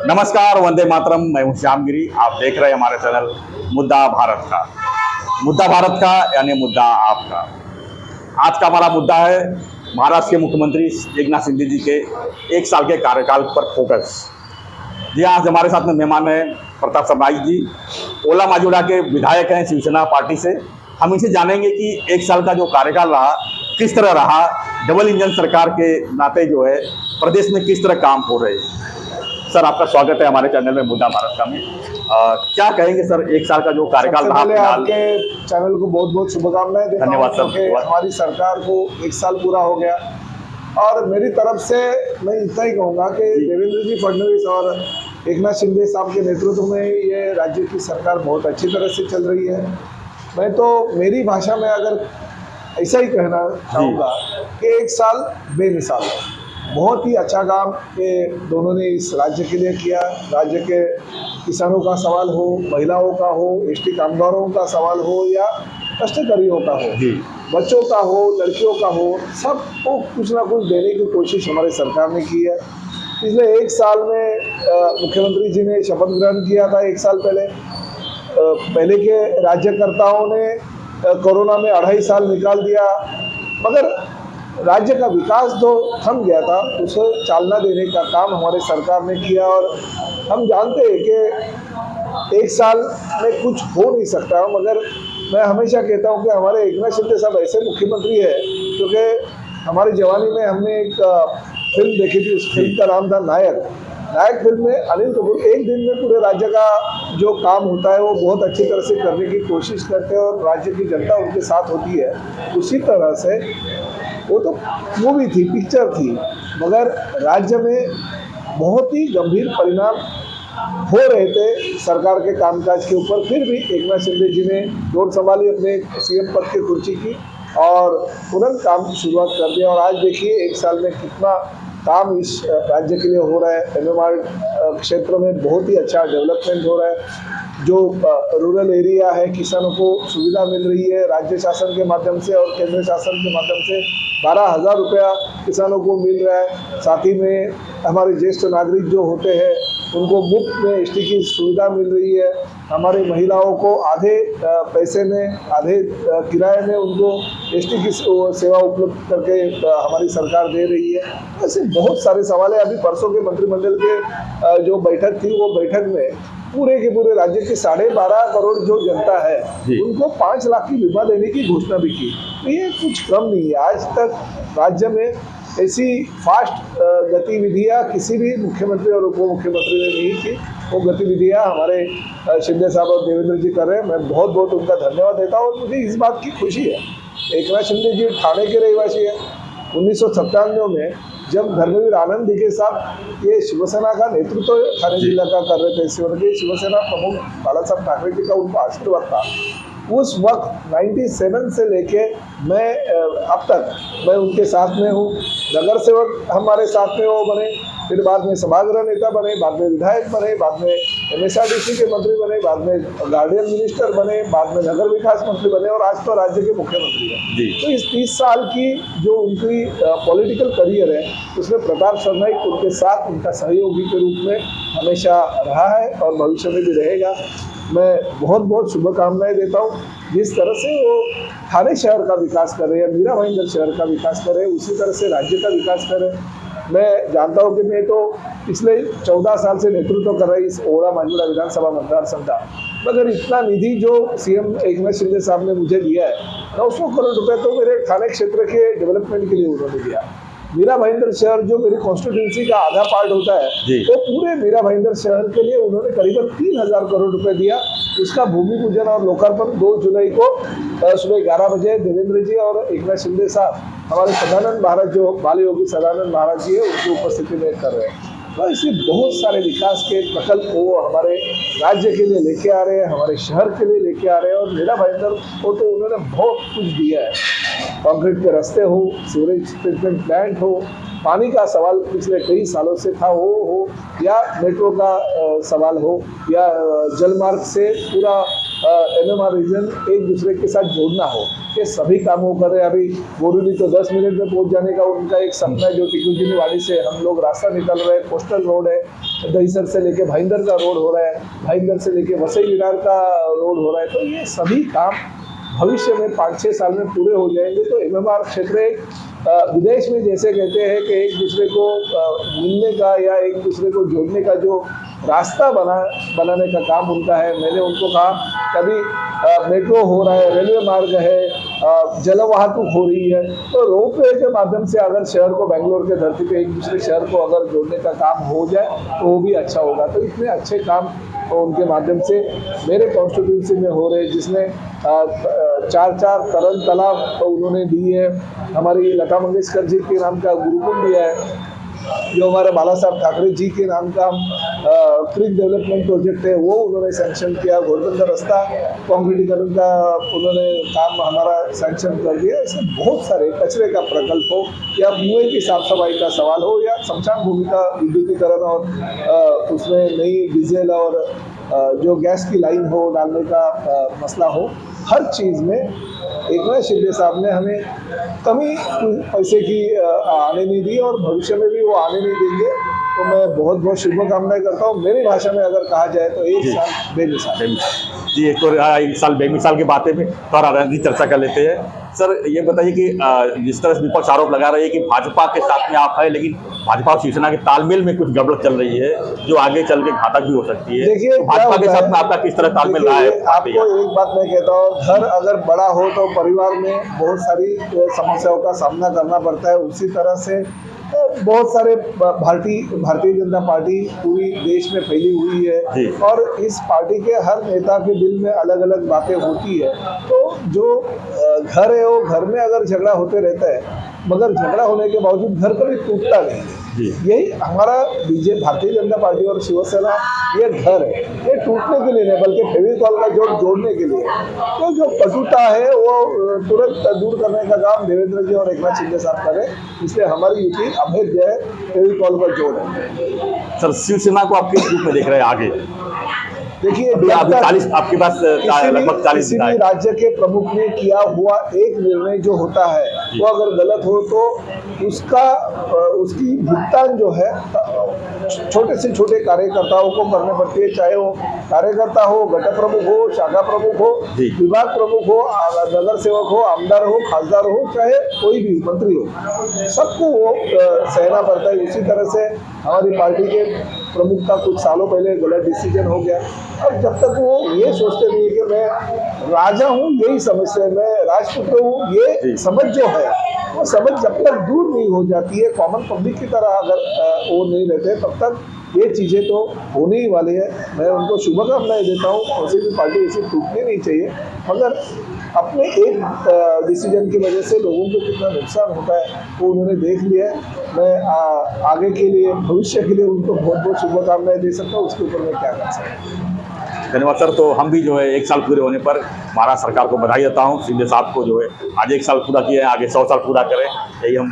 नमस्कार, वंदे मातरम। मैं हूं श्यामगिरी। आप देख रहे हैं हमारे चैनल मुद्दा भारत का। मुद्दा भारत का यानी मुद्दा आपका। आज का हमारा मुद्दा है महाराष्ट्र के मुख्यमंत्री एकनाथ शिंदे जी के 1 साल के कार्यकाल पर फोकस। जी, आज हमारे साथ में मेहमान है प्रताप सरनाईक जी, ओला माजुड़ा के विधायक हैं शिवसेना पार्टी से। हम इनसे जानेंगे कि 1 साल का जो कार्यकाल रहा किस तरह रहा, डबल इंजन सरकार के नाते जो है प्रदेश में किस तरह काम हो रहे हैं। सर, आपका स्वागत है हमारे चैनल में मुद्दा भारत का में। क्या कहेंगे सर, 1 साल का जो कार्यकाल रहा? आपके चैनल को बहुत बहुत शुभकामनाएं देता हूं। धन्यवाद सर। हमारी सरकार को 1 साल पूरा हो गया और मेरी तरफ से मैं इतना ही कहूँगा कि देवेंद्र जी फडणवीस और एकनाथ शिंदे साहब के नेतृत्व में ये राज्य की सरकार बहुत अच्छी तरह से चल रही है। मैं तो मेरी भाषा में अगर ऐसा ही कहना चाहूँगा कि 1 साल बेमिसाल है। बहुत ही अच्छा काम ये दोनों ने इस राज्य के लिए किया। राज्य के किसानों का सवाल हो, महिलाओं का हो, एसटी कामगारों का सवाल हो या कष्टकारियों का हो, बच्चों का हो, लड़कियों का हो, सबको कुछ ना कुछ देने की कोशिश हमारी सरकार ने की है। पिछले 1 साल में मुख्यमंत्री जी ने शपथ ग्रहण किया था 1 साल पहले के राज्यकर्ताओं ने कोरोना में 2.5 साल निकाल दिया, मगर राज्य का विकास जो थम गया था उसे चालना देने का काम हमारे सरकार ने किया। और हम जानते हैं कि 1 साल में कुछ हो नहीं सकता, मगर मैं हमेशा कहता हूं कि हमारे एकनाथ शिंदे साहब ऐसे मुख्यमंत्री है, क्योंकि हमारी जवानी में हमने एक फिल्म देखी थी, उस फिल्म का नाम था नायक फिल्म में अनिल कपूर 1 दिन में पूरे राज्य का जो काम होता है वो बहुत अच्छी तरह से करने की कोशिश करते हैं और राज्य की जनता उनके साथ होती है। उसी तरह से वो तो मूवी थी, पिक्चर थी, मगर राज्य में बहुत ही गंभीर परिणाम हो रहे थे सरकार के कामकाज के ऊपर। फिर भी एकनाथ शिंदे जी ने जोर संभाली, अपने सीएम पद की कुर्सी की और तुरंत काम की शुरुआत कर दिया। और आज देखिए 1 साल में कितना काम इस राज्य के लिए हो रहा है। एमएमआर क्षेत्र में बहुत ही अच्छा डेवलपमेंट हो रहा है। जो रूरल एरिया है, किसानों को सुविधा मिल रही है राज्य शासन के माध्यम से और केंद्र शासन के माध्यम से। 12,000 रुपया किसानों को मिल रहा है। साथ ही में हमारे ज्येष्ठ नागरिक जो होते हैं उनको मुफ्त में एसटी की सुविधा मिल रही है। हमारी महिलाओं को आधे पैसे में, आधे किराए में उनको एसटी की सेवा उपलब्ध करके हमारी सरकार दे रही है। ऐसे बहुत सारे सवाल है। अभी परसों के मंत्रिमंडल के जो बैठक थी, वो बैठक में पूरे के पूरे राज्य की 12.5 करोड़ जो जनता है उनको 5 लाख की बीमा देने की घोषणा भी की। तो ये कुछ कम नहीं है। आज तक राज्य में ऐसी फास्ट गतिविधियां किसी भी मुख्यमंत्री और उप मुख्यमंत्री ने नहीं की। वो गतिविधियां हमारे शिंदे साहब और देवेंद्र जी कर रहे हैं। मैं बहुत बहुत उनका धन्यवाद देता हूँ और मुझे इस बात की खुशी है। एकनाथ शिंदे जी ठाणे के रहवासी है। 1997 में जब धर्मवीर आनंद दिघे साहब ये शिवसेना का नेतृत्व ठाणे जिला का कर रहे थे, शिवसेना प्रमुख बालासाहब ठाकरे जी का उनका आशीर्वाद था। उस वक्त 97 से लेके मैं अब तक मैं उनके साथ में हूँ। नगर सेवक हमारे साथ में वो बने, फिर बाद में सभागृह नेता बने, बाद में विधायक बने, बाद में MSRDC के मंत्री बने, बाद में गार्डियन मिनिस्टर बने, बाद में नगर विकास मंत्री बने और आज तो राज्य के मुख्यमंत्री हैं। तो इस 30 साल की जो उनकी पॉलिटिकल करियर है उसमें प्रताप सरनाईक उनके साथ उनका सहयोगी के रूप में हमेशा रहा है और भविष्य में भी रहेगा। मैं बहुत बहुत शुभकामनाएं देता हूँ। जिस तरह से वो ठाणे शहर का विकास कर रहे हैं, मीरा भाईंदर शहर का विकास कर रहे हैं, उसी तरह से राज्य का विकास कर रहे हैं। मैं जानता हूँ कि मैं तो पिछले 14 साल से नेतृत्व कर रही इस ओला माजुड़ा विधानसभा मतदार संघ का, मगर इतना निधि जो सीएम एकनाथ शिंदे साहब ने मुझे दिया है, 900 करोड़ रुपए तो मेरे ठाणे क्षेत्र के डेवलपमेंट के लिए उन्होंने दिया। मीरा भाईंदर शहर जो मेरी कॉन्स्टिट्यूंसी का आधा पार्ट होता है, तो पूरे मीरा भाईंदर शहर के लिए उन्होंने करीबन 3,000 करोड़ रुपए दिया। उसका भूमि पूजन और लोकार्पण 2 जुलाई को सुबह 11 बजे देवेंद्र जी और एकनाथ शिंदे साहब हमारे सदानंद महाराज जो बाल योगी सदानंद महाराज जी है उनकी उपस्थिति में कर रहे हैं। तो ऐसे बहुत सारे विकास के प्रकल्प को हमारे राज्य के लिए लेके आ रहे हैं, हमारे शहर के लिए लेके आ रहे हैं। और मीरा भाईंदर को तो उन्होंने बहुत कुछ दिया है। कंक्रीट के रास्ते हो, सीवरेज ट्रीटमेंट प्लांट हो, पानी का सवाल पिछले कई सालों से था वो हो, या मेट्रो का सवाल हो, या जलमार्ग से पूरा MMR रीजन एक दूसरे के साथ जोड़ना हो, ये सभी कामों कर रहे हैं। अभी बोरीवली तो 10 मिनट में पहुंच जाने का उनका एक सपना है, जो टिकुलजीनी वाड़ी से हम लोग रास्ता निकल रहे हैं। कोस्टल रोड है, दहीसर से लेके भाईंदर का रोड हो रहा है, भाईंदर से लेके वसई विरार का रोड हो रहा है। तो ये सभी काम भविष्य में 5-6 साल में पूरे हो जाएंगे। तो एमएमआर क्षेत्र एक विदेश में जैसे कहते हैं कि एक दूसरे को मिलने का या एक दूसरे को जोड़ने का जो रास्ता बनाने का काम उनका है। मैंने उनको कहा कभी मेट्रो हो रहा है, रेलवे मार्ग है, जलवाहतुक हो रही है, तो रोपवे के माध्यम से अगर शहर को बेंगलोर के धरती पे एक दूसरे शहर को अगर जोड़ने का काम हो जाए तो वो भी अच्छा होगा। तो इतने अच्छे काम उनके माध्यम से मेरे कॉन्स्टिट्यूंसी में हो रहे, जिसमें 4 तरल तालाब उन्होंने दिए है। हमारी लता मंगेशकर जी के नाम का गुरुकुल दिया है, जो हमारे बाला साहब ठाकरे जी के नाम का क्रिक डेवलपमेंट प्रोजेक्ट है वो उन्होंने सैंक्शन किया। घोड़बंदर रास्ता कॉन्क्रीटीकरण का उन्होंने काम हमारा सैंक्शन कर दिया। ऐसे बहुत सारे कचरे का प्रकल्प हो या कुएं की साफ सफाई का सवाल हो या शमशान भूमि का विद्युतीकरण और उसमें नई डीजल और जो गैस की लाइन हो डालने का मसला हो, हर चीज़ में एकनाथ शिंदे साहब ने हमें कमी पैसे की आने नहीं दी और भविष्य में भी वो आने नहीं देंगे। तो मैं बहुत बहुत शुभकामनाएं करता हूँ। मेरी भाषा में अगर कहा जाए तो एक साल बेमिसाल। जी, एक साल बेमिसाल की बातें में थोड़ा राजनीतिक चर्चा कर लेते हैं। सर ये बताइए कि जिस तरह से विपक्ष आरोप लगा रही है कि भाजपा के साथ में आप है, लेकिन भाजपा और शिवसेना के तालमेल में कुछ गड़बड़ चल रही है जो आगे चल के घातक भी हो सकती है। देखिए, तो भाजपा के साथ में आपका किस तरह तालमेल रहा है? आपको एक बात मैं कहता हूँ, घर अगर बड़ा हो तो परिवार में बहुत सारी समस्याओं का सामना करना पड़ता है। उसी तरह से बहुत सारे भारतीय जनता पार्टी पूरी देश में फैली हुई है और इस पार्टी के हर नेता के दिल में अलग अलग बातें होती है। तो जो घर है वो घर में अगर झगड़ा होते रहता है, मगर झगड़ा होने के बावजूद घर कभी टूटता नहीं। यही हमारा भारतीय जनता पार्टी और शिवसेना, ये घर है, ये टूटने के लिए नहीं बल्कि फेविकॉल का जोड़ जोड़ने के लिए। तो जो कटुता है वो तुरंत दूर करने का काम देवेंद्र जी और एकनाथ शिंदे साहब करें, इसलिए हमारी युति अभेद्य है, फेविकॉल का जोड़ है। सर शिवसेना को आप किस रूप में देख रहे हैं आगे? देखिए, आपके पास लगभग 40 किसी भी राज्य के प्रमुख ने किया हुआ एक निर्णय जो होता है वो अगर गलत हो तो उसकी भुगतान जो है छोटे से छोटे कार्यकर्ताओं को करने पड़ती है। चाहे वो कार्यकर्ता हो, घटक प्रमुख हो, शाखा प्रमुख हो, विभाग प्रमुख हो, नगर सेवक हो, आमदार हो, खासदार हो, चाहे कोई भी मंत्री हो, सबको वो सहना पड़ता है। उसी तरह से हमारी पार्टी के प्रमुख का कुछ सालों पहले गलत डिसीजन हो गया और जब तक वो ये सोचते नहीं कि मैं राजा हूँ, यही समझते हैं, मैं राजपुत्र हूँ, ये समझ जो है वो समझ जब तक दूर नहीं हो जाती है, कॉमन पब्लिक की तरह अगर वो नहीं रहते, तब तक ये चीज़ें तो होने ही वाली है। मैं उनको शुभकामनाएं देता हूँ। किसी भी पार्टी ऐसी टूटनी नहीं चाहिए, मगर अपने एक डिसीजन की वजह से लोगों को कितना नुकसान होता है वो उन्होंने देख लिया है। मैं आगे के लिए, भविष्य के लिए उनको बहुत बहुत शुभकामनाएं दे सकता हूँ। उसके ऊपर मैं क्या कर सकता हूँ। धन्यवाद सर। तो हम भी जो है 1 साल पूरे होने पर महाराष्ट्र सरकार को बधाई देता हूँ। शिंदे साहब को जो है आज 1 साल पूरा किया है, आगे 100 साल पूरा करें, यही हम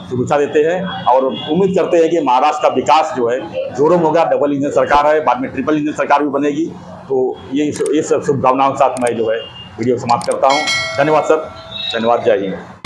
शुभेच्छा देते हैं और उम्मीद करते हैं कि महाराष्ट्र का विकास जो है जोरों में होगा। डबल इंजन सरकार है, बाद में ट्रिपल इंजन सरकार भी बनेगी। तो ये सब शुभकामनाओं के साथ मैं जो है वीडियो समाप्त करता हूँ। धन्यवाद सर, धन्यवाद, जय हिंद।